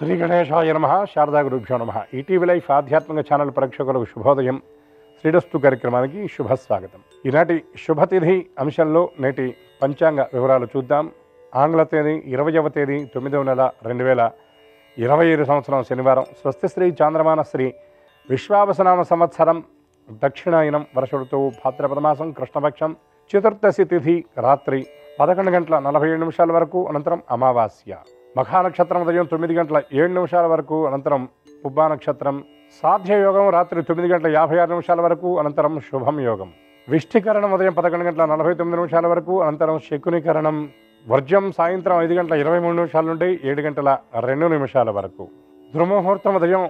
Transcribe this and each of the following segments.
శ్రీ గణేశాయ నమః. శారదా గురుభ్యో నమః. ఈటీవీ లైఫ్ ఆధ్యాత్మిక ఛానల్ ప్రేక్షకులకు శుభోదయం. శ్రీరస్తు కార్యక్రమానికి శుభస్వాగతం. ఈనాటి శుభతిథి అంశంలో నేటి పంచాంగ వివరాలు చూద్దాం. ఆంగ్ల తేదీ 20వ తేదీ 9వ నెల 2025 సంవత్సరం శనివారం. స్వస్తిశ్రీ చాంద్రమాన శ్రీ విశ్వావసనామ సంవత్సరం దక్షిణాయనం వర్ష ఋతువు భాద్రపద మాసం కృష్ణపక్షం చతుర్దశి తిథి రాత్రి 11:47 వరకు, అనంతరం అమావాస్య. మఖా నక్షత్రం ఉదయం 9:07 వరకు, అనంతరం పుబ్బా నక్షత్రం. సాధ్యయోగం రాత్రి 9:56 వరకు, అనంతరం శుభం యోగం. విష్ఠికరణం ఉదయం 11:49 వరకు, అనంతరం శకునికరణం. వర్జ్యం సాయంత్రం 5:23 నుండి 7:02 వరకు. దుర్ముహూర్తం ఉదయం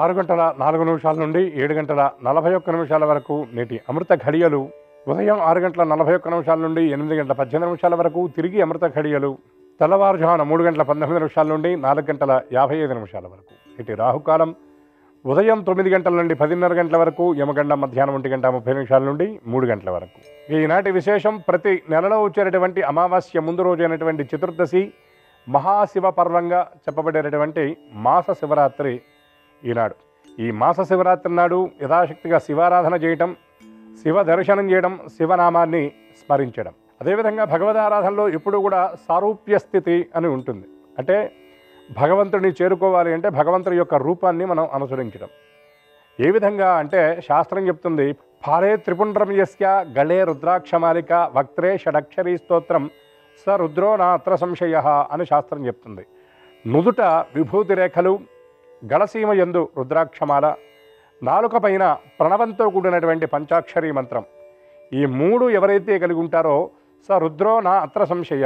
6:04 నుండి 7:41 వరకు. నేటి అమృత ఘడియలు ఉదయం 6:41 నుండి 8:18 వరకు. తిరిగి అమృత ఘడియలు తెల్లవారుజామున 3:19 నుండి 4:55 వరకు. ఇటు రాహుకాలం ఉదయం 9 గంటల నుండి 10:30 గంటల వరకు. యమగండం మధ్యాహ్నం 1:30 నుండి 3 గంటల వరకు. ఈనాటి విశేషం, ప్రతి నెలలో వచ్చేటటువంటి అమావాస్య ముందు రోజు అయినటువంటి చతుర్దశి మహాశివ పర్వంగా చెప్పబడేటటువంటి మాస శివరాత్రి ఈనాడు. ఈ మాస శివరాత్రి నాడు యథాశక్తిగా శివారాధన చేయటం, శివ దర్శనం చేయడం, శివనామాన్ని స్మరించడం. అదేవిధంగా భగవదారాధనలో ఎప్పుడు కూడా సారూప్య స్థితి అని ఉంటుంది. అంటే భగవంతుడిని చేరుకోవాలి అంటే భగవంతుడి యొక్క రూపాన్ని మనం అనుసరించడం. ఏ విధంగా అంటే శాస్త్రం చెప్తుంది, ఫారే త్రిపుండ్రం యస్య గళే రుద్రాక్షమాలిక వక్త్రే షడక్షరీ స్తోత్రం స రుద్రో నా అత్ర సంశయ అని శాస్త్రం చెప్తుంది. నుదుట విభూతి రేఖలు, గళసీమ యందు రుద్రాక్షమాల, నాలుక పైన ప్రణవంతో కూడినటువంటి పంచాక్షరీ మంత్రం. ఈ మూడు ఎవరైతే కలిగి ఉంటారో స రుద్రో నా అత్ర సంశయ,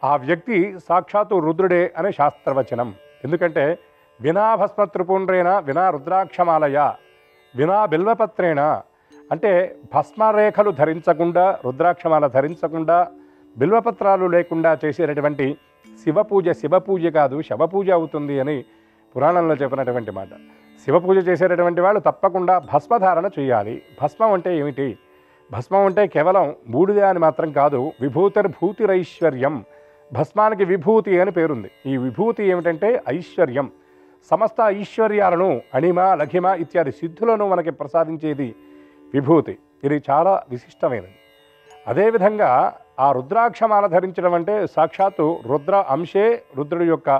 ఆ వ్యక్తి సాక్షాత్తు రుద్రుడే అనే శాస్త్రవచనం. ఎందుకంటే వినా భస్మత్రిపుండ్రేణ వినా రుద్రాక్షమాలయ వినా బిల్వపత్రేణ, అంటే భస్మరేఖలు ధరించకుండా, రుద్రాక్షమాల ధరించకుండా, బిల్వపత్రాలు లేకుండా చేసేటటువంటి శివపూజ కాదు, శవపూజ అవుతుంది అని పురాణంలో చెప్పినటువంటి మాట. శివపూజ చేసేటటువంటి వాళ్ళు తప్పకుండా భస్మధారణ చేయాలి. భస్మం అంటే ఏమిటి? భస్మం అంటే కేవలం బూడిద అని మాత్రం కాదు. విభూతిర్భూతిరైశ్వర్యం. భస్మానికి విభూతి అని పేరుంది. ఈ విభూతి ఏమిటంటే ఐశ్వర్యం. సమస్త ఐశ్వర్యాలను, అణిమ లఘిమ ఇత్యాది సిద్ధులను మనకి ప్రసాదించేది విభూతి. ఇది చాలా విశిష్టమైనది. అదేవిధంగా ఆ రుద్రాక్షమాల ధరించడం అంటే సాక్షాత్తు రుద్ర అంశే రుద్రుడి యొక్క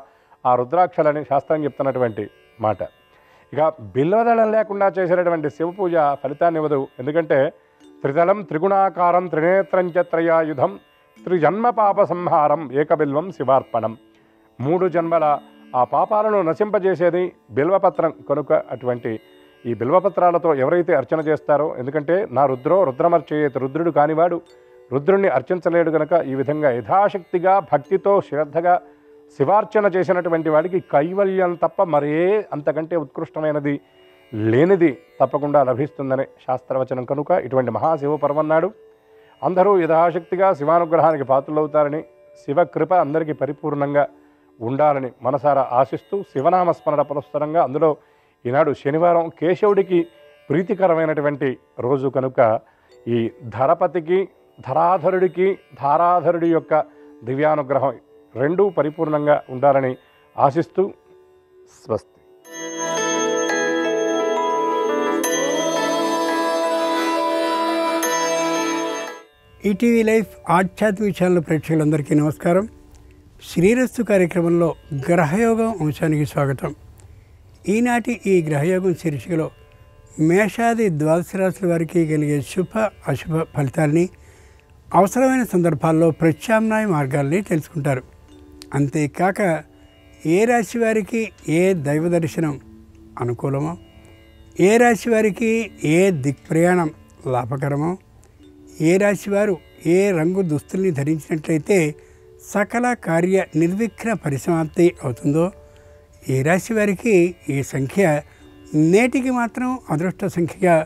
ఆ రుద్రాక్షలని శాస్త్రం చెప్తున్నటువంటి మాట. ఇక బిల్వదళం లేకుండా చేసేటటువంటి శివపూజ ఫలితాన్ని ఇవ్వదు. ఎందుకంటే త్రిదళం త్రిగుణాకారం త్రినేత్రంచ త్రయాయుధం త్రిజన్మ పాప సంహారం ఏకబిల్వం శివార్పణం. 3 జన్మల ఆ పాపాలను నశింపజేసేది బిల్వపత్రం కనుక అటువంటి ఈ బిల్వపత్రాలతో ఎవరైతే అర్చన చేస్తారో, ఎందుకంటే నా రుద్రో రుద్రమర్చయేత్, రుద్రుడు కానివాడు రుద్రుణ్ణి అర్చించలేడు కనుక ఈ విధంగా యథాశక్తిగా భక్తితో శ్రద్ధగా శివార్చన చేసినటువంటి వాడికి కైవల్యం తప్ప మరే అంతకంటే ఉత్కృష్టమైనది లేనిది తప్పకుండా లభిస్తుందనే శాస్త్రవచనం కనుక ఇటువంటి మహాశివ పర్వన్నాడు అందరూ యథాశక్తిగా శివానుగ్రహానికి పాత్రలవుతారని, శివకృప అందరికీ పరిపూర్ణంగా ఉండాలని మనసారా ఆశిస్తూ శివనామస్మరణ పురస్సరంగా, అందులో ఈనాడు శనివారం కేశవుడికి ప్రీతికరమైనటువంటి రోజు కనుక ఈ ధరపతికి, ధరాధరుడికి, ధారాధరుడి యొక్క దివ్యానుగ్రహం రెండూ పరిపూర్ణంగా ఉండాలని ఆశిస్తూ స్వస్తి. ఈటీవీ లైఫ్ ఆధ్యాత్మిక ఛానల్ ప్రేక్షకులందరికీ నమస్కారం. శ్రీరస్తు కార్యక్రమంలో గ్రహయోగం అంశానికి స్వాగతం. ఈనాటి ఈ గ్రహయోగం శీర్షికలో మేషాది ద్వాదశ రాశుల వారికి కలిగే శుభ అశుభ ఫలితాలని, అవసరమైన సందర్భాల్లో ప్రత్యామ్నాయ మార్గాల్ని తెలుసుకుంటారు. అంతేకాక ఏ రాశి వారికి ఏ దైవ దర్శనం అనుకూలమో, ఏ రాశి వారికి ఏ దిక్ప్రయాణం లాభకరమో, ఏ రాశివారు ఏ రంగు దుస్తుల్ని ధరించినట్లయితే సకల కార్య నిర్విఘ్న పరిసమాప్తి అవుతుందో, ఏ రాశి వారికి ఈ సంఖ్య నేటికి మాత్రం అదృష్ట సంఖ్యగా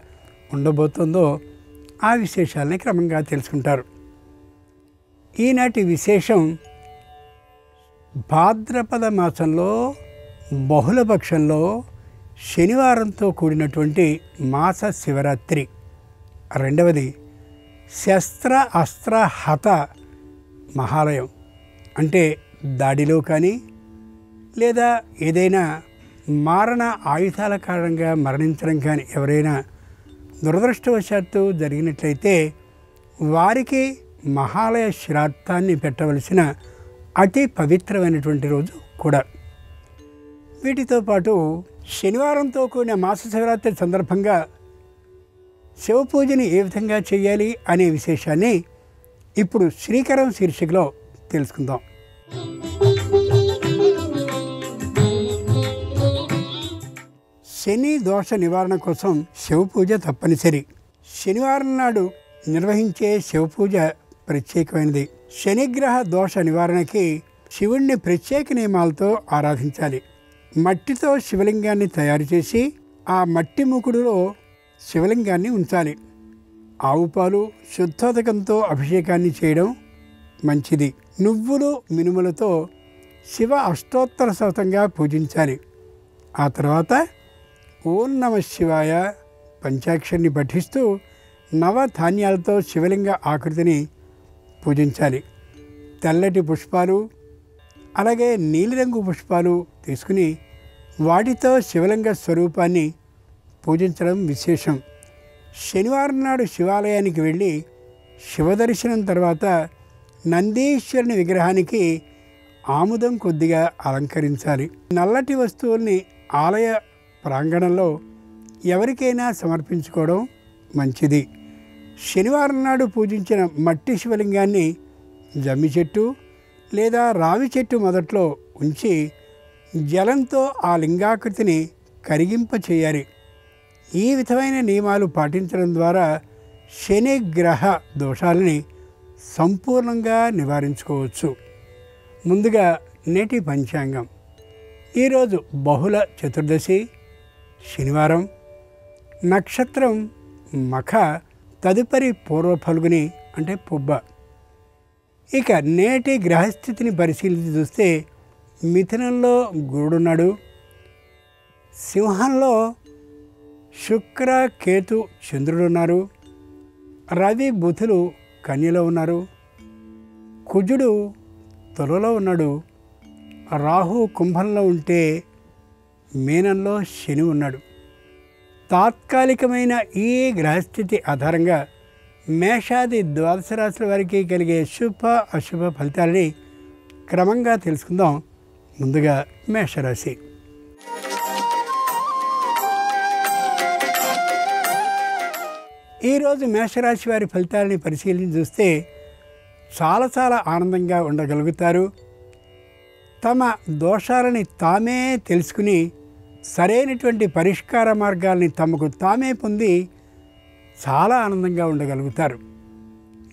ఉండబోతుందో ఆ విశేషాలని క్రమంగా తెలుసుకుంటారు. ఈనాటి విశేషం భాద్రపద మాసంలో బహుళపక్షంలో శనివారంతో కూడినటువంటి మాస శివరాత్రి. రెండవది శస్త్ర అస్త్ర హత మహాలయం, అంటే దాడిలో కానీ లేదా ఏదైనా మారణ ఆయుధాల కారణంగా మరణించడం కానీ ఎవరైనా దురదృష్టవశాత్తు జరిగినట్లయితే వారికి మహాలయ శ్రాద్ధాన్ని పెట్టవలసిన అతి పవిత్రమైనటువంటి రోజు కూడా. వీటితో పాటు శనివారంతో కూడిన మాస శివరాత్రి సందర్భంగా శివ పూజని ఏ విధంగా చేయాలి అనే విశేషాన్ని ఇప్పుడు శ్రీకరం శీర్షికలో తెలుసుకుందాం. శని దోష నివారణ కోసం శివ పూజ తప్పనిసరి. శనివారం నాడు నిర్వహించే శివ పూజ ప్రత్యేకమైనది. శనిగ్రహ దోష నివారణకి శివుణ్ణి ప్రత్యేక నియమాలతో ఆరాధించాలి. మట్టితో శివలింగాన్ని తయారు చేసి ఆ మట్టి మూకుడులో శివలింగాన్ని ఉంచాలి. ఆవు పాలు శుద్ధోదకంతో అభిషేకాన్ని చేయడం మంచిది. నువ్వులు మినుములతో శివ అష్టోత్తర శతంగా పూజించాలి. ఆ తర్వాత ఓం నమః శివాయ పంచాక్షరిని పఠిస్తూ నవధాన్యాలతో శివలింగ ఆకృతిని పూజించాలి. తెల్లటి పుష్పాలు అలాగే నీలిరంగు పుష్పాలు తీసుకుని వాటితో శివలింగ స్వరూపాన్ని పూజించడం విశేషం. శనివారం నాడు శివాలయానికి వెళ్ళి శివదర్శనం తర్వాత నందీశ్వరుని విగ్రహానికి ఆముదం కొద్దిగా అలంకరించాలి. నల్లటి వస్తువుల్ని ఆలయ ప్రాంగణంలో ఎవరికైనా సమర్పించుకోవడం మంచిది. శనివారం నాడు పూజించిన మట్టి శివలింగాన్ని జమ్మి చెట్టు లేదా రావి చెట్టు మొదట్లో ఉంచి జలంతో ఆ లింగాకృతిని కరిగింప చేయాలి. ఈ విధమైన నియమాలు పాటించడం ద్వారా శని గ్రహ దోషాలని సంపూర్ణంగా నివారించుకోవచ్చు. ముందుగా నేటి పంచాంగం. ఈరోజు బహుళ చతుర్దశి శనివారం, నక్షత్రం మఖ, తదుపరి పూర్వ ఫల్గుని అంటే పుబ్బ. ఇక నేటి గ్రహస్థితిని పరిశీలించి చూస్తే మిథునంలో గురుడున్నాడు, సింహంలో శుక్ర కేతు చంద్రుడున్నారు, రవి బుధులు కన్యలో ఉన్నారు, కుజుడు తులలో ఉన్నాడు, రాహు కుంభంలో ఉంటే మీనంలో శని ఉన్నాడు. తాత్కాలికమైన ఈ గ్రహస్థితి ఆధారంగా మేషాది ద్వాదశ రాశుల వారికి కలిగే శుభ అశుభ ఫలితాలని క్రమంగా తెలుసుకుందాం. ముందుగా మేషరాశి. ఈరోజు మేషరాశి వారి ఫలితాలని పరిశీలించి చూస్తే చాలా ఆనందంగా ఉండగలుగుతారు. తమ దోషాలని తామే తెలుసుకుని సరైనటువంటి పరిష్కార మార్గాల్ని తమకు తామే పొంది చాలా ఆనందంగా ఉండగలుగుతారు.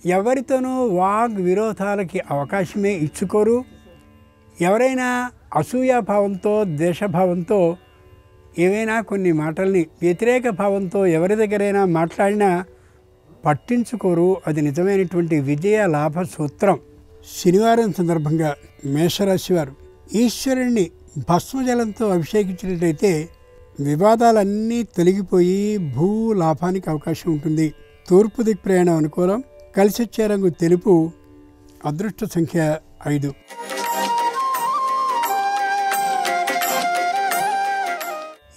ఎవరితోనూ వాగ్ విరోధాలకి అవకాశమే ఇచ్చుకోరు. ఎవరైనా అసూయాభావంతో ద్వేషభావంతో ఏవైనా కొన్ని మాటల్ని వ్యతిరేక భావంతో ఎవరి దగ్గరైనా మాట్లాడినా పట్టించుకోరు. అది నిజమైనటువంటి విజయ లాభ సూత్రం. శనివారం సందర్భంగా మేషరాశి వారు ఈశ్వరుణ్ణి భస్మజలంతో అభిషేకించినట్లయితే వివాదాలన్నీ తొలగిపోయి భూ లాభానికి అవకాశం ఉంటుంది. తూర్పు దిక్ ప్రయాణం అనుకూలం. కలిసి వచ్చే రంగు తెలుపు. అదృష్ట సంఖ్య 5.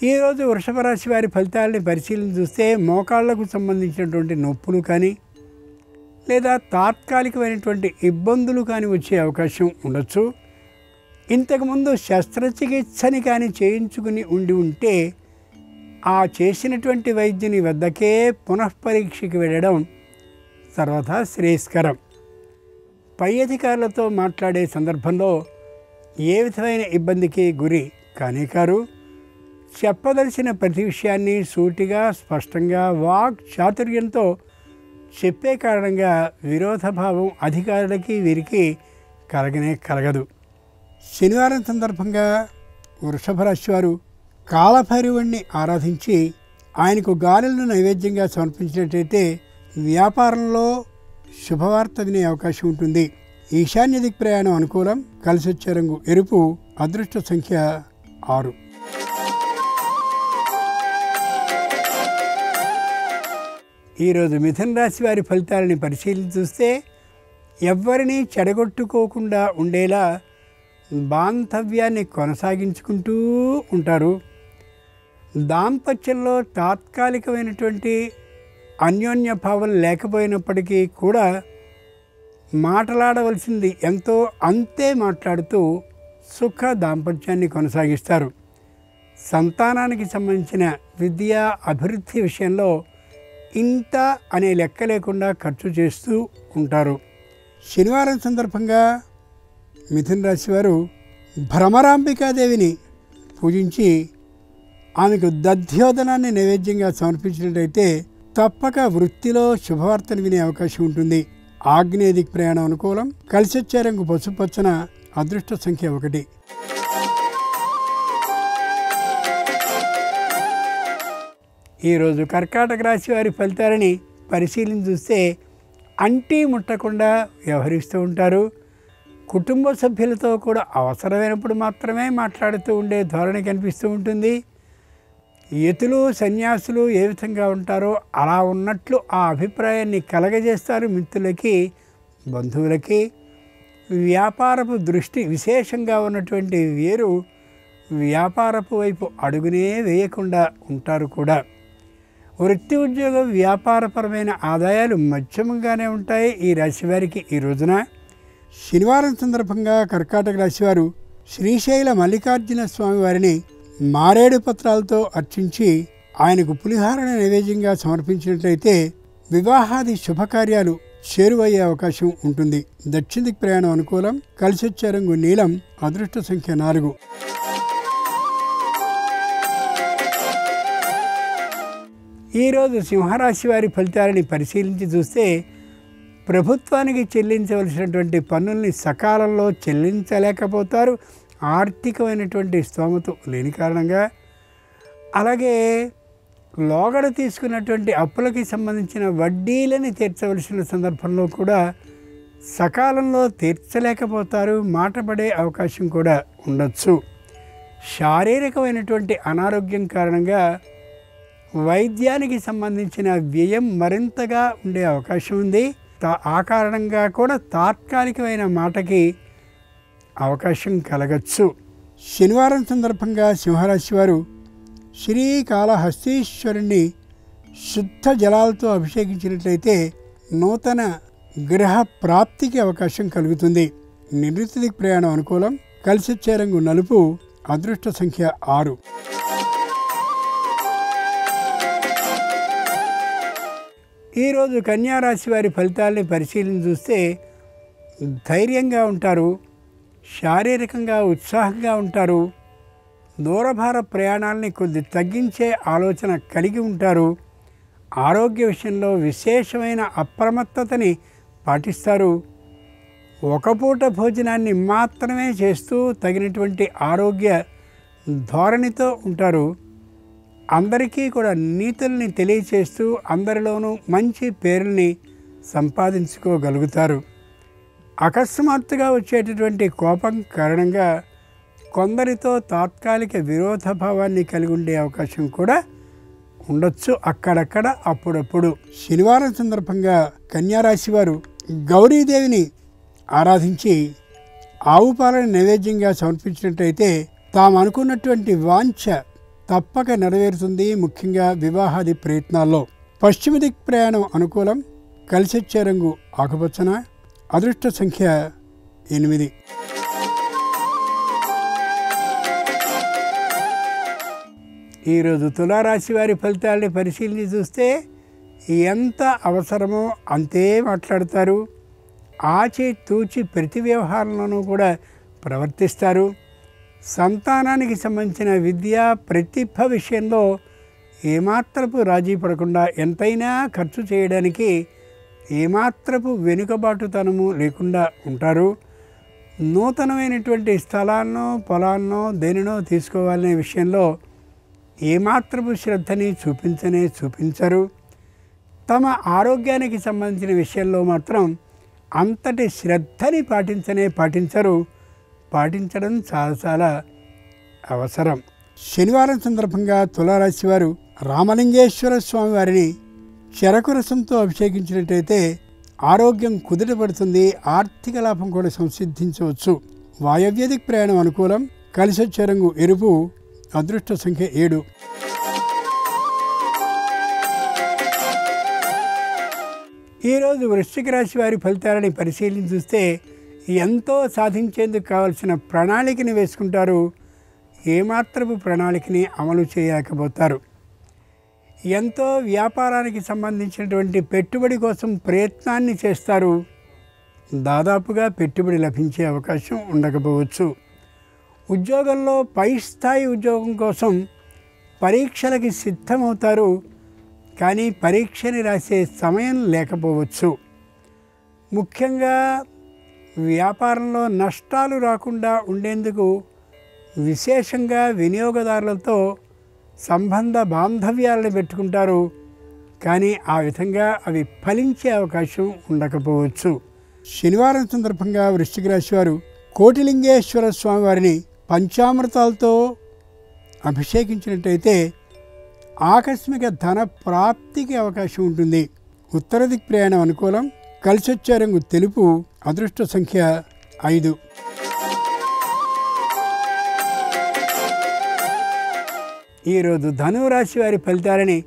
ఈరోజు వృషభ రాశి వారి ఫలితాలని పరిశీలన చూస్తే మోకాళ్లకు సంబంధించినటువంటి నొప్పులు కానీ లేదా తాత్కాలికమైనటువంటి ఇబ్బందులు కానీ వచ్చే అవకాశం ఉండొచ్చు. ఇంతకుముందు శస్త్రచికిత్సని కానీ చేయించుకుని ఉంటే ఆ చేసినటువంటి వైద్యుని వద్దకే పునఃపరీక్షకి వెళ్ళడం సర్వదా శ్రేయస్కరం. పై అధికారులతో మాట్లాడే సందర్భంలో ఏ విధమైన ఇబ్బందికి గురి కానేకారు. చెప్పదలసిన ప్రతి విషయాన్ని సూటిగా స్పష్టంగా వాక్ చాతుర్యంతో చెప్పే కారణంగా విరోధభావం అధికారులకి వీరికి కలగదు. శనివారం సందర్భంగా వృషభ రాశి వారు కాలభైరవుణ్ణి ఆరాధించి ఆయనకు గారెలను నైవేద్యంగా సమర్పించినట్లయితే వ్యాపారంలో శుభవార్త వినే అవకాశం ఉంటుంది. ఈశాన్య దిక్ ప్రయాణం అనుకూలం. కలిసి వచ్చే రంగు ఎరుపు. అదృష్ట సంఖ్య 6. ఈరోజు మిథున రాశి వారి ఫలితాలని పరిశీలించి చూస్తే ఎవ్వరినీ చెడగొట్టుకోకుండా ఉండేలా బాంధవ్యాన్ని కొనసాగించుకుంటూ ఉంటారు. దాంపత్యంలో తాత్కాలికమైనటువంటి అన్యోన్య భావం లేకపోయినప్పటికీ కూడా మాట్లాడవలసింది ఎంతో అంతే మాట్లాడుతూ సుఖ దాంపత్యాన్ని కొనసాగిస్తారు. సంతానానికి సంబంధించిన విద్యా అభివృద్ధి విషయంలో ఇంత అనే లెక్క లేకుండా ఖర్చు చేస్తూ ఉంటారు. శనివారం సందర్భంగా మిథున రాశి వారు భ్రమరాంబికాదేవిని పూజించి ఆమెకు దధ్యోదనాన్ని నైవేద్యంగా సమర్పించినట్లయితే తప్పక వృత్తిలో శుభవార్తను వినే అవకాశం ఉంటుంది. ఆగ్నేయ దిక్ ప్రయాణం అనుకూలం. కలిసొచ్చే రంగు పసుపచ్చన. అదృష్ట సంఖ్య 1. ఈరోజు కర్కాటక రాశి వారి ఫలితాలని పరిశీలించి చూస్తే అంటీ ముట్టకుండా వ్యవహరిస్తూ ఉంటారు. కుటుంబ సభ్యులతో కూడా అవసరమైనప్పుడు మాత్రమే మాట్లాడుతూ ఉండే ధోరణి కనిపిస్తూ ఉంటుంది. యతులు సన్యాసులు ఏ విధంగా ఉంటారో అలా ఉన్నట్లు ఆ అభిప్రాయాన్ని కలగజేస్తారు మిత్రులకి, బంధువులకి. వ్యాపారపు దృష్టి విశేషంగా ఉన్నటువంటి వీరు వ్యాపారపు వైపు అడుగునే వేయకుండా ఉంటారు కూడా. వృత్తి ఉద్యోగ వ్యాపారపరమైన ఆదాయాలు మధ్యమంగానే ఉంటాయి ఈ రాశివారికి ఈ రోజున. శనివారం సందర్భంగా కర్కాటక రాశివారు శ్రీశైల మల్లికార్జున స్వామి వారిని మారేడు పత్రాలతో అర్చించి ఆయనకు పులిహారణ నైవేద్యంగా సమర్పించినట్లయితే వివాహాది శుభకార్యాలు చేరువయ్యే అవకాశం ఉంటుంది. దక్షిణ దిక్ ప్రయాణం అనుకూలం. కలిసొచ్చే రంగు నీలం. అదృష్ట సంఖ్య 4. ఈరోజు సింహరాశి వారి ఫలితాలని పరిశీలించి చూస్తే ప్రభుత్వానికి చెల్లించవలసినటువంటి పన్నుల్ని సకాలంలో చెల్లించలేకపోతారు. ఆర్థికమైనటువంటి స్తోమత లేని కారణంగా. అలాగే లోగడ తీసుకున్నటువంటి అప్పులకి సంబంధించిన వడ్డీలని తీర్చవలసిన సందర్భంలో కూడా సకాలంలో తీర్చలేకపోతారు. మాట పడే అవకాశం కూడా ఉండొచ్చు. శారీరకమైనటువంటి అనారోగ్యం కారణంగా వైద్యానికి సంబంధించిన వ్యయం మరింతగా ఉండే అవకాశం ఉంది. ఆ కారణంగా కూడా తాత్కాలికమైన మాటకి అవకాశం కలగచ్చు. శనివారం సందర్భంగా సింహరాశి వారు శ్రీకాళహస్తీశ్వరుణ్ణి శుద్ధ జలాలతో అభిషేకించినట్లయితే నూతన గ్రహ ప్రాప్తికి అవకాశం కలుగుతుంది. నివృత్తి దిక్ ప్రయాణం అనుకూలం. కలిసొచ్చే రంగు నలుపు. అదృష్ట సంఖ్య 6. ఈరోజు కన్యారాశి వారి ఫలితాలని పరిశీలన చూస్తే ధైర్యంగా ఉంటారు. శారీరకంగా ఉత్సాహంగా ఉంటారు. దూరభార ప్రయాణాలని కొద్ది తగ్గించే ఆలోచన కలిగి ఉంటారు. ఆరోగ్య విషయంలో విశేషమైన అప్రమత్తతని పాటిస్తారు. ఒక పూట భోజనాన్ని మాత్రమే చేస్తూ తగినటువంటి ఆరోగ్య ధోరణితో ఉంటారు. అందరికీ కూడా నీతుల్ని తెలియచేస్తూ అందరిలోనూ మంచి పేరుని సంపాదించుకోగలుగుతారు. అకస్మాత్తుగా వచ్చేటటువంటి కోపం కారణంగా కొందరితో తాత్కాలిక విరోధభావాన్ని కలిగి ఉండే అవకాశం కూడా ఉండొచ్చు అక్కడక్కడ అప్పుడప్పుడు. శనివారం సందర్భంగా కన్యారాశి వారు గౌరీదేవిని ఆరాధించి ఆవు పాలను నైవేద్యంగా సమర్పించినట్టయితే తాము అనుకున్నటువంటి వాంఛ తప్పక నెరవేరుతుంది. ముఖ్యంగా వివాహాది ప్రయత్నాల్లో. పశ్చిమ దిక్ ప్రయాణం అనుకూలం. కలిసొచ్చే రంగు ఆకుపచ్చన. అదృష్ట సంఖ్య 8. ఈరోజు తులారాశి వారి ఫలితాలని పరిశీలించి చూస్తే ఎంత అవసరమో అంతే మాట్లాడతారు. ఆచి తూచి ప్రతి వ్యవహారంలోనూ కూడా ప్రవర్తిస్తారు. సంతానానికి సంబంధించిన విద్యా ప్రతిభ విషయంలో ఏమాత్రపు రాజీ పడకుండా ఎంతైనా ఖర్చు చేయడానికి ఏమాత్రపు వెనుకబాటుతనము లేకుండా ఉంటారు. నూతనమైనటువంటి స్థలాన్నో పొలాన్నో దేనినో తీసుకోవాలనే విషయంలో ఏమాత్రపు శ్రద్ధని చూపించరు. తమ ఆరోగ్యానికి సంబంధించిన విషయంలో మాత్రం అంతటి శ్రద్ధని పాటించరు. పాటించడం చాలా అవసరం. శనివారం సందర్భంగా తులారాశి వారు రామలింగేశ్వర స్వామి వారిని చెరకు రసంతో అభిషేకించినట్టయితే ఆరోగ్యం కుదుటపడుతుంది. ఆర్థిక లాభం కూడా సంసిద్ధించవచ్చు. వాయవ్య దిక్ ప్రయాణం అనుకూలం. కలిసొచ్చే రంగు ఎరుపు. అదృష్ట సంఖ్య 7. ఈరోజు వృశ్చిక రాశి వారి ఫలితాలని పరిశీలించి చూస్తే ఎంతో సాధించేందుకు కావలసిన ప్రణాళికని వేసుకుంటారు. ఏమాత్రపు ప్రణాళికని అమలు చేయలేకపోతారు. ఎంతో వ్యాపారానికి సంబంధించినటువంటి పెట్టుబడి కోసం ప్రయత్నాన్ని చేస్తారు. దాదాపుగా పెట్టుబడి లభించే అవకాశం ఉండకపోవచ్చు. ఉద్యోగంలో పై స్థాయి ఉద్యోగం కోసం పరీక్షలకి సిద్ధమవుతారు. కానీ పరీక్షని రాసే సమయం లేకపోవచ్చు. ముఖ్యంగా వ్యాపారంలో నష్టాలు రాకుండా ఉండేందుకు విశేషంగా వినియోగదారులతో సంబంధ బాంధవ్యాలను పెట్టుకుంటారు. కానీ ఆ విధంగా అవి ఫలించే అవకాశం ఉండకపోవచ్చు. శనివారం సందర్భంగా వృశ్చిక రాశి వారు కోటిలింగేశ్వర స్వామి వారిని పంచామృతాలతో అభిషేకించినట్టయితే ఆకస్మిక ధన ప్రాప్తికి అవకాశం ఉంటుంది. ఉత్తర దిక్ ప్రయాణం అనుకూలం. కలిసొచ్చే రంగు తెలుపు. అదృష్ట సంఖ్య 5. ఈరోజు ధనురాశి వారి ఫలితాలని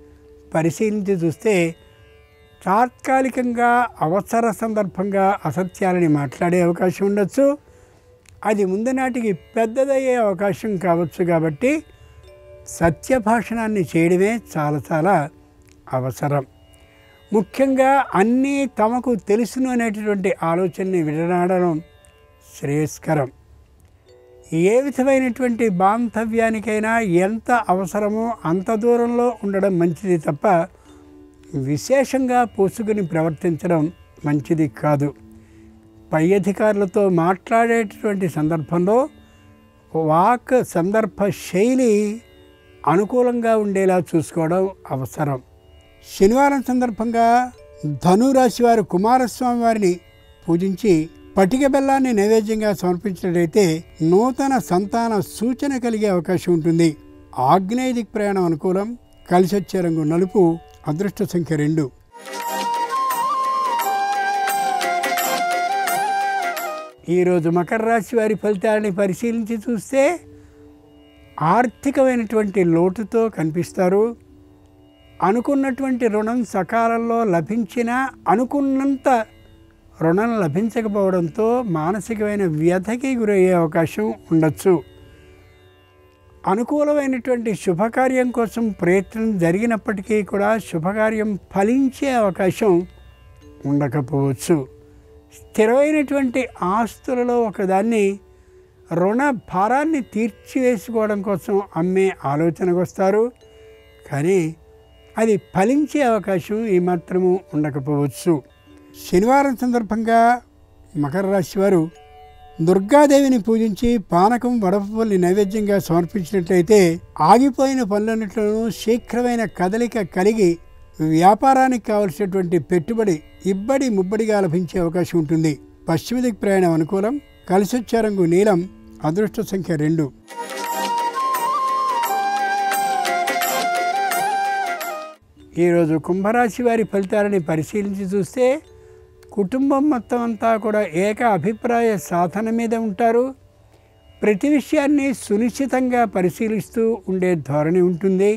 పరిశీలించి చూస్తే తాత్కాలికంగా అవసర సందర్భంగా అసత్యాలని మాట్లాడే అవకాశం ఉండొచ్చు. అది ముందు నాటికి పెద్దదయ్యే అవకాశం కావచ్చు. కాబట్టి సత్యభాషణాన్ని చేయడమే చాలా అవసరం. ముఖ్యంగా అన్నీ తమకు తెలుసును అనేటటువంటి ఆలోచనని విడనాడడం శ్రేయస్కరం. ఏ విధమైనటువంటి బాంధవ్యానికైనా ఎంత అవసరమో అంత దూరంలో ఉండడం మంచిది తప్ప విశేషంగా పూసుకుని ప్రవర్తించడం మంచిది కాదు. పై అధికారులతో మాట్లాడేటటువంటి సందర్భంలో వాక్ సందర్భ శైలి అనుకూలంగా ఉండేలా చూసుకోవడం అవసరం. శనివారం సందర్భంగా ధనురాశి వారు కుమారస్వామి వారిని పూజించి పటిక బెల్లాన్ని నైవేద్యంగా సమర్పించినట్లయితే నూతన సంతాన సూచన కలిగే అవకాశం ఉంటుంది. ఆగ్నేయ దిక్ ప్రయాణం అనుకూలం. కలిసొచ్చే రంగు నలుపు. అదృష్ట సంఖ్య 2. ఈరోజు మకర రాశి వారి ఫలితాలని పరిశీలించి చూస్తే ఆర్థికమైనటువంటి లోటుతో కనిపిస్తారు. అనుకున్నటువంటి రుణం సకాలంలో లభించినా అనుకున్నంత రుణం లభించకపోవడంతో మానసికమైన వ్యధకి గురయ్యే అవకాశం ఉండొచ్చు. అనుకూలమైనటువంటి శుభకార్యం కోసం ప్రయత్నం జరిగినప్పటికీ కూడా శుభకార్యం ఫలించే అవకాశం ఉండకపోవచ్చు. స్థిరమైనటువంటి ఆస్తులలో ఒకదాన్ని రుణ భారాన్ని తీర్చివేసుకోవడం కోసం అమ్మే ఆలోచనకు వస్తారు. కానీ అది ఫలించే అవకాశం ఏమాత్రము ఉండకపోవచ్చు. శనివారం సందర్భంగా మకర రాశి వారు దుర్గాదేవిని పూజించి పానకం వడపల్లి నైవేద్యంగా సమర్పించినట్లయితే ఆగిపోయిన పనులన్నింటిలోనూ శీఘ్రమైన కదలిక కలిగి వ్యాపారానికి కావలసినటువంటి పెట్టుబడి ఇబ్బడి ముబ్బడిగా లభించే అవకాశం ఉంటుంది. పశ్చిమ దిక్ ప్రయాణం అనుకూలం. కలిసొచ్చే రంగు నీలం. అదృష్ట సంఖ్య 2. ఈరోజు కుంభరాశి వారి ఫలితాలని పరిశీలించి చూస్తే కుటుంబం మొత్తం అంతా కూడా ఏక అభిప్రాయ సాధన మీద ఉంటారు. ప్రతి విషయాన్ని సునిశ్చితంగా పరిశీలిస్తూ ఉండే ధోరణి ఉంటుంది.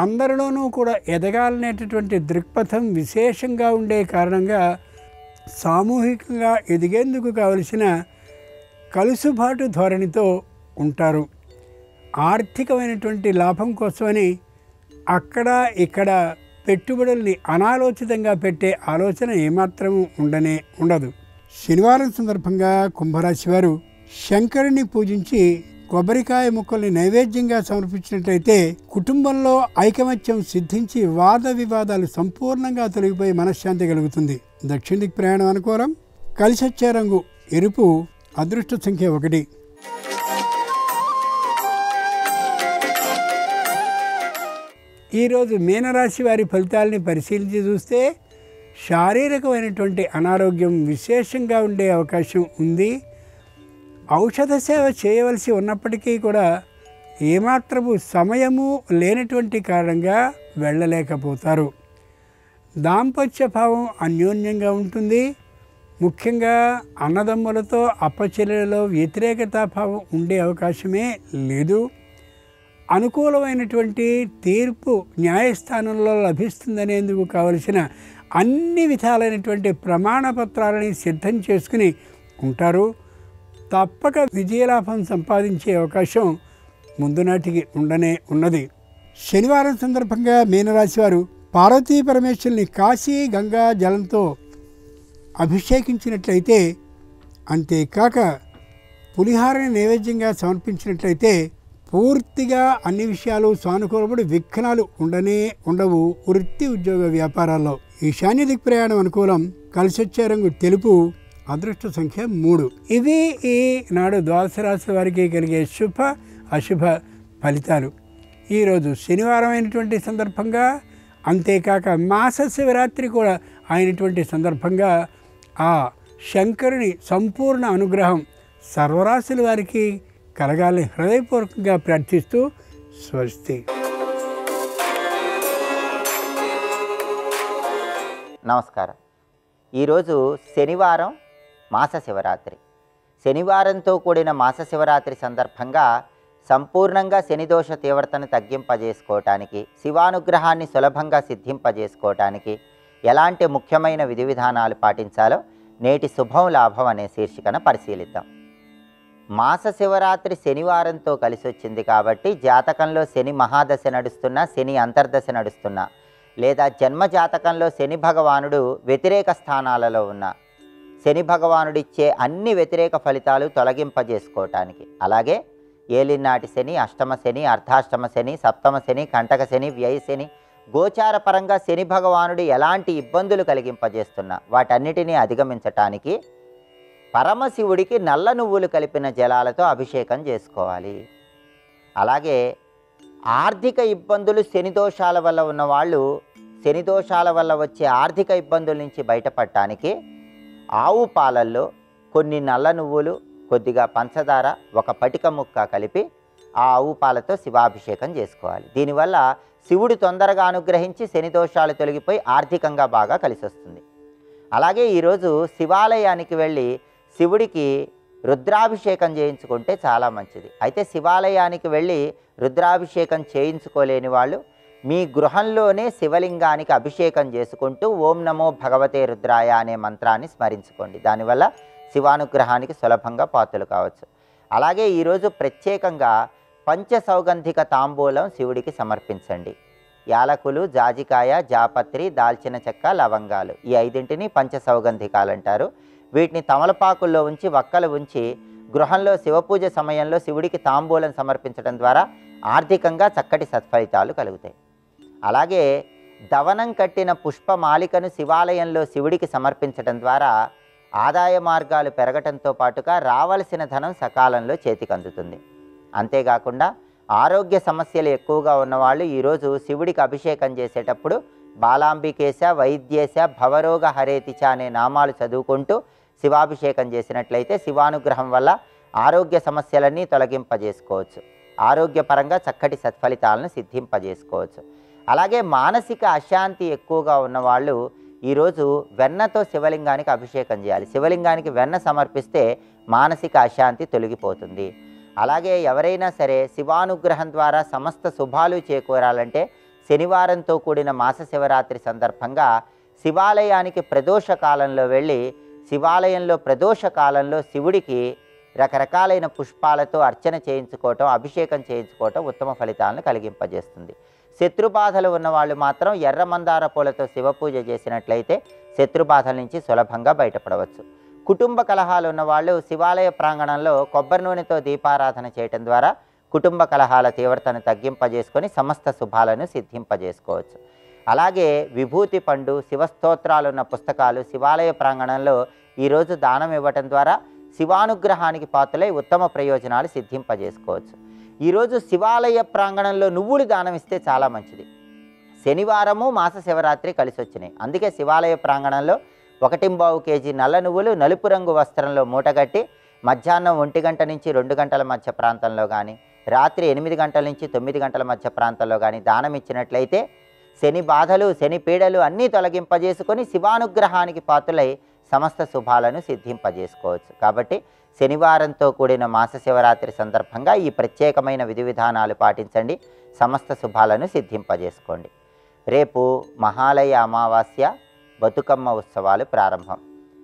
అందరిలోనూ కూడా ఎదగాలనేటటువంటి దృక్పథం విశేషంగా ఉండే కారణంగా సామూహికంగా ఎదిగేందుకు కావలసిన కలుసుబాటు ధోరణితో ఉంటారు. ఆర్థికమైనటువంటి లాభం కోసమని అక్కడ ఇక్కడ పెట్టుబడుల్ని అనాలోచితంగా పెట్టే ఆలోచన ఏమాత్రం ఉండదు. శనివారం సందర్భంగా కుంభరాశి వారు శంకరుని పూజించి కొబ్బరికాయ ముక్కల్ని నైవేద్యంగా సమర్పించినట్లయితే కుటుంబంలో ఐకమత్యం సిద్ధించి వాద వివాదాలు సంపూర్ణంగా తొలగిపోయి మనశ్శాంతి కలుగుతుంది. దక్షిణ దిక్ ప్రయాణం అనుకూలం. కలిసొచ్చే రంగు ఎరుపు. అదృష్ట సంఖ్య 1. ఈరోజు మీనరాశి వారి ఫలితాలని పరిశీలించి చూస్తే శారీరకమైనటువంటి అనారోగ్యం విశేషంగా ఉండే అవకాశం ఉంది. ఔషధ సేవ చేయవలసి ఉన్నప్పటికీ కూడా ఏమాత్రము సమయము లేనటువంటి కారణంగా వెళ్ళలేకపోతారు. దాంపత్య భావం అన్యోన్యంగా ఉంటుంది. ముఖ్యంగా అన్నదమ్ములతో అప్పచెల్లెలలో వ్యతిరేకతాభావం ఉండే అవకాశమే లేదు. అనుకూలమైనటువంటి తీర్పు న్యాయస్థానంలో లభిస్తుందనేందుకు కావలసిన అన్ని విధాలైనటువంటి ప్రమాణపత్రాలని సిద్ధం చేసుకుని ఉంటారు. తప్పక విజయలాభం సంపాదించే అవకాశం ముందు నాటికి ఉండనే ఉన్నది. శనివారం సందర్భంగా మీనరాశి వారు పార్వతీ పరమేశ్వరుని కాశీ గంగా జలంతో అభిషేకించినట్లయితే, అంతేకాక పులిహారని నైవేద్యంగా సమర్పించినట్లయితే పూర్తిగా అన్ని విషయాలు సానుకూలపడి విఘ్నాలు ఉండవు. వృత్తి ఉద్యోగ వ్యాపారాల్లో ఈశాన్య దిక్ ప్రయాణం అనుకూలం. కలిసొచ్చే రంగు తెలుపు. అదృష్ట సంఖ్య 3. ఇవి ఈనాడు ద్వాదశ రాశి వారికి కలిగే శుభ అశుభ ఫలితాలు. ఈరోజు శనివారం అయినటువంటి సందర్భంగా, అంతేకాక మాస శివరాత్రి కూడా అయినటువంటి సందర్భంగా ఆ శంకరుని సంపూర్ణ అనుగ్రహం సర్వరాశుల వారికి కలగాలని హృదయపూర్వకంగా ప్రార్థిస్తూ స్వస్తి. నమస్కారం. ఈరోజు శనివారం, మాస శివరాత్రి. శనివారంతో కూడిన మాస శివరాత్రి సందర్భంగా సంపూర్ణంగా శనిదోష తీవ్రతను తగ్గింపజేసుకోవటానికి, శివానుగ్రహాన్ని సులభంగా సిద్ధింపజేసుకోవటానికి ఎలాంటి ముఖ్యమైన విధి విధానాలు పాటించాలో నేటి శుభం లాభం అనే శీర్షికన పరిశీలిద్దాం. మాస శివరాత్రి శనివారంతో కలిసి వచ్చింది కాబట్టి జాతకంలో శని మహాదశ నడుస్తున్నా, శని అంతర్దశ నడుస్తున్నా, లేదా జన్మ జాతకంలో శని భగవానుడు వ్యతిరేక స్థానాలలో ఉన్న శని భగవానుడిచ్చే అన్ని వ్యతిరేక ఫలితాలు తొలగింపజేసుకోవటానికి, అలాగే ఏలినాటి శని, అష్టమ శని, అర్ధాష్టమ శని, సప్తమ శని, కంటక శని, వ్యయ శని, గోచార పరంగా శని భగవానుడు ఎలాంటి ఇబ్బందులు కలిగింపజేస్తున్నా వాటన్నిటినీ అధిగమించటానికి పరమశివుడికి నల్ల నువ్వులు కలిపిన జలాలతో అభిషేకం చేసుకోవాలి. అలాగే ఆర్థిక ఇబ్బందులు, శనిదోషాల వల్ల ఉన్నవాళ్ళు శనిదోషాల వల్ల వచ్చే ఆర్థిక ఇబ్బందుల నుంచి బయటపడటానికి ఆవు పాలల్లో కొన్ని నల్ల నువ్వులు, కొద్దిగా పంచదార, ఒక పటిక ముక్క కలిపి ఆ ఆవు పాలతో శివాభిషేకం చేసుకోవాలి. దీనివల్ల శివుడు తొందరగా అనుగ్రహించి శనిదోషాలు తొలగిపోయి ఆర్థికంగా బాగా కలిసి వస్తుంది. అలాగే ఈరోజు శివాలయానికి వెళ్ళి శివుడికి రుద్రాభిషేకం చేయించుకుంటే చాలా మంచిది. అయితే శివాలయానికి వెళ్ళి రుద్రాభిషేకం చేయించుకోలేని వాళ్ళు మీ గృహంలోనే శివలింగానికి అభిషేకం చేసుకుంటూ ఓం నమో భగవతే రుద్రాయ అనే మంత్రాన్ని స్మరించుకోండి. దానివల్ల శివానుగ్రహానికి సులభంగా పాత్రలు కావచ్చు. అలాగే ఈరోజు ప్రత్యేకంగా పంచసౌగంధిక తాంబూలం శివుడికి సమర్పించండి. యాలకులు, జాజికాయ, జాపత్రి, దాల్చిన చెక్క, లవంగాలు, ఈ 5ంటిని పంచసౌగంధికాలు అంటారు. వీటిని తమలపాకుల్లో ఉంచి, వక్కలు ఉంచి గృహంలో శివపూజ సమయంలో శివుడికి తాంబూలం సమర్పించడం ద్వారా ఆర్థికంగా చక్కటి సత్ఫలితాలు కలుగుతాయి. అలాగే దవనం కట్టిన పుష్పమాలికను శివాలయంలో శివుడికి సమర్పించడం ద్వారా ఆదాయ మార్గాలు పెరగటంతో పాటుగా రావలసిన ధనం సకాలంలో చేతికి అందుతుంది. అంతేకాకుండా ఆరోగ్య సమస్యలు ఎక్కువగా ఉన్నవాళ్ళు ఈరోజు శివుడికి అభిషేకం చేసేటప్పుడు బాలాంబికేశ, వైద్యేశ, భవరోగ హరేతిచ అనే నామాలు చదువుకుంటూ శివాభిషేకం చేసినట్లయితే శివానుగ్రహం వల్ల ఆరోగ్య సమస్యలన్నీ తొలగింపజేసుకోవచ్చు. ఆరోగ్యపరంగా చక్కటి సత్ఫలితాలను సిద్ధింపజేసుకోవచ్చు. అలాగే మానసిక అశాంతి ఎక్కువగా ఉన్నవాళ్ళు ఈరోజు వెన్నతో శివలింగానికి అభిషేకం చేయాలి. శివలింగానికి వెన్న సమర్పిస్తే మానసిక అశాంతి తొలగిపోతుంది. అలాగే ఎవరైనా సరే శివానుగ్రహం ద్వారా సమస్త శుభాలు చేకూరాలంటే శనివారంతో కూడిన మాస శివరాత్రి సందర్భంగా శివాలయానికి ప్రదోష కాలంలో వెళ్ళి శివాలయంలో ప్రదోష కాలంలో శివుడికి రకరకాలైన పుష్పాలతో అర్చన చేయించుకోవటం, అభిషేకం చేయించుకోవటం ఉత్తమ ఫలితాలను కలిగింపజేస్తుంది. శత్రుబాధలు ఉన్నవాళ్ళు మాత్రం ఎర్ర మందార పూలతో శివపూజ చేసినట్లయితే శత్రుబాధల నుంచి సులభంగా బయటపడవచ్చు. కుటుంబ కలహాలు ఉన్నవాళ్ళు శివాలయ ప్రాంగణంలో కొబ్బరి నూనెతో దీపారాధన చేయటం ద్వారా కుటుంబ కలహాల తీవ్రతను తగ్గింపజేసుకొని సమస్త శుభాలను సిద్ధింపజేసుకోవచ్చు. అలాగే విభూతి పండు, శివస్తోత్రాలున్న పుస్తకాలు శివాలయ ప్రాంగణంలో ఈరోజు దానం ఇవ్వటం ద్వారా శివానుగ్రహానికి పాత్రలై ఉత్తమ ప్రయోజనాలు సిద్ధింపజేసుకోవచ్చు. ఈరోజు శివాలయ ప్రాంగణంలో నువ్వులు దానం ఇస్తే చాలా మంచిది. శనివారము మాస శివరాత్రి కలిసి వచ్చినాయి. అందుకే శివాలయ ప్రాంగణంలో 1.25 కేజీ నల్ల నువ్వులు నలుపు రంగు వస్త్రంలో మూటగట్టి మధ్యాహ్నం 1 గంట నుంచి 2 గంటల మధ్య ప్రాంతంలో కానీ, రాత్రి 8 గంటల నుంచి 9 గంటల మధ్య ప్రాంతంలో కానీ దానం ఇచ్చినట్లయితే శని బాధలు, శని పీడలు అన్నీ తొలగింపజేసుకొని శివానుగ్రహానికి పాత్రలై సమస్త శుభాలను సిద్ధింపజేసుకోవచ్చు. కాబట్టి శనివారంతో కూడిన మాస శివరాత్రి సందర్భంగా ఈ ప్రత్యేకమైన విధి విధానాలు పాటించండి, సమస్త శుభాలను సిద్ధింపజేసుకోండి. రేపు మహాలయ అమావాస్య, బతుకమ్మ ఉత్సవాలు ప్రారంభం.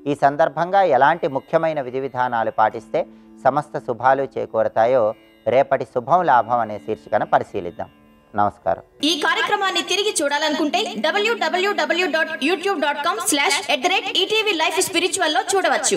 ఈ సందర్భంగా ఎలాంటి ముఖ్యమైన విధి విధానాలు పాటిస్తే సమస్త శుభాలు చేకూరతాయో రేపటి శుభం లాభం అనే శీర్షికను పరిశీలిద్దాం. నమస్కారం. ఈ కార్యక్రమాన్ని తిరిగి చూడాలనుకుంటే www.youtube.com/ETV Life Spiritual లో చూడవచ్చు.